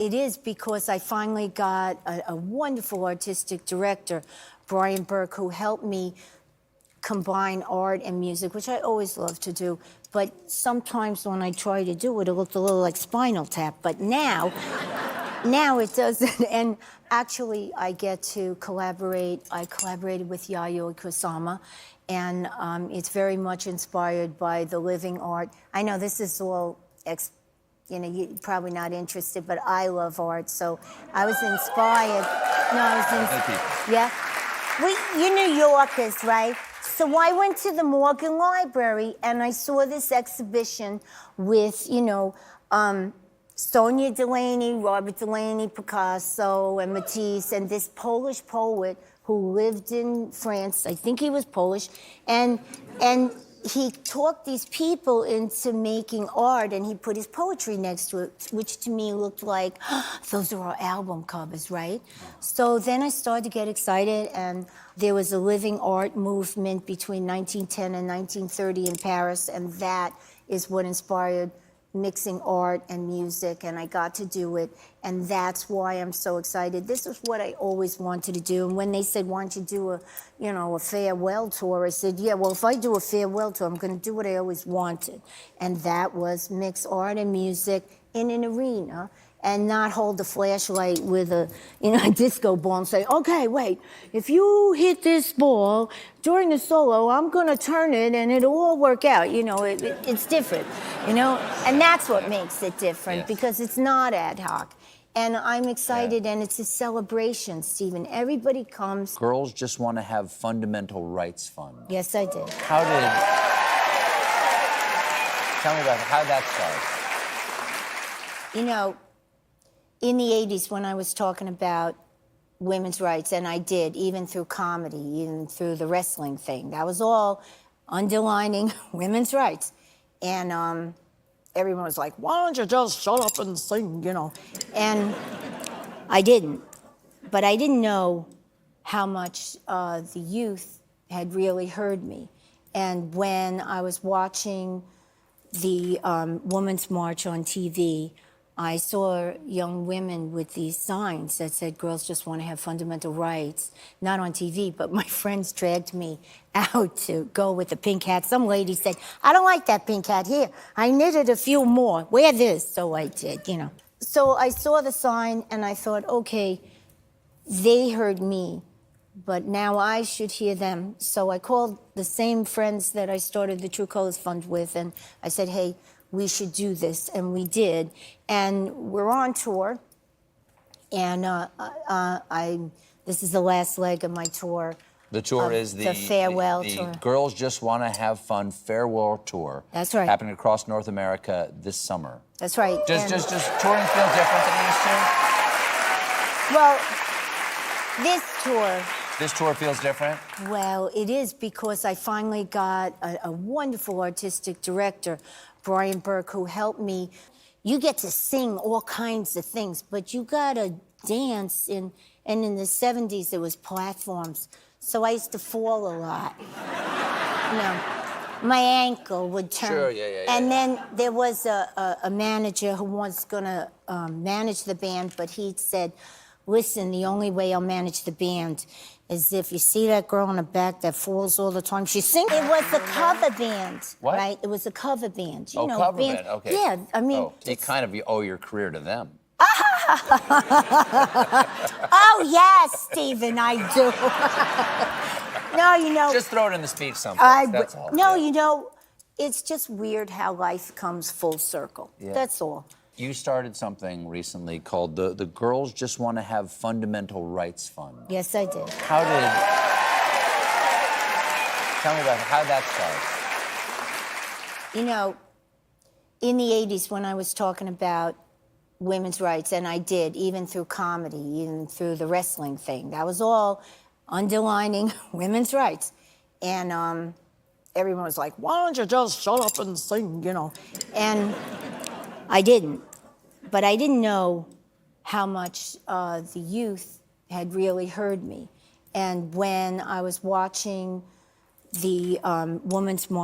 It is because I finally got a wonderful artistic director, Brian Burke, who helped me combine art and music, which I always love to do. But sometimes when I try to do it, it looked a little like Spinal Tap. But now it doesn't. And actually, I get to collaborate. I collaborated with Yayoi Kusama, and it's very much inspired by the living art. I know this is all you're probably not interested, but I love art, so I was inspired. Yeah. You're New Yorkers, right? So I went to the Morgan Library and I saw this exhibition with, Sonia Delaney, Robert Delaney, Picasso, and Matisse, and this Polish poet who lived in France. I think he was Polish, and he talked these people into making art, and he put his poetry next to it, which to me looked like, those are our album covers, right? So then I started to get excited, and there was a living art movement between 1910 and 1930 in Paris, and that is what inspired mixing art and music, and I got to do it, and that's why I'm so excited. This is what I always wanted to do, and when they said, why don't you do a farewell tour, I said, yeah, well, if I do a farewell tour, I'm going to do what I always wanted, and that was mix art and music in an arena, and not hold the flashlight with a disco ball and say, okay, wait, if you hit this ball during the solo, I'm gonna turn it and it'll all work out. It's different, and that's what makes it different, because it's not ad hoc. And I'm excited, and it's a celebration, Stephen. Everybody comes. Girls just want to have fundamental rights fun. Yes, I did. Tell me about how that started. In the 80s, when I was talking about women's rights, and I did, even through comedy, even through the wrestling thing, that was all underlining women's rights. And everyone was like, why don't you just shut up and sing, And I didn't. But I didn't know how much the youth had really heard me. And when I was watching the Women's March on TV, I saw young women with these signs that said, girls just want to have fundamental rights, not on TV, but my friends dragged me out to go with the pink hat. Some lady said, I don't like that pink hat. Here, I knitted a few more. Wear this. So I did, So I saw the sign and I thought, okay, they heard me, but now I should hear them. So I called the same friends that I started the True Colors Fund with, and I said, hey, we should do this, and we did. And we're on tour, and this is the last leg of my tour. The tour is the farewell tour. Girls Just Want to Have Fun farewell tour. That's right. Happening across North America this summer. That's right. Does touring feel different than it used to? Well, This tour feels different? Well, it is, because I finally got a wonderful artistic director, Brian Burke, who helped me. You get to sing all kinds of things, but you gotta dance and in the 70s there was platforms, so I used to fall a lot. My ankle would turn. Sure, yeah. And then there was a manager who was gonna manage the band, but he said, listen, the only way I'll manage the band is if you see that girl in the back that falls all the time, she sings. It was a cover band, what? Right? It was a cover band. Cover band, okay. Yeah, I mean. Oh, you kind of owe your career to them. Oh, yes, Stephen, I do. No, Just throw it in the speech someplace, that's all. No, it's just weird how life comes full circle. Yeah. That's all. You started something recently called the Girls Just Want to Have Fundamental Rights Fund. Yes, I did. Tell me about how that started. In the 80s, when I was talking about women's rights, and I did, even through comedy, even through the wrestling thing, that was all underlining women's rights. And everyone was like, why don't you just shut up and sing, And I didn't. But I didn't know how much the youth had really heard me. And when I was watching the Women's March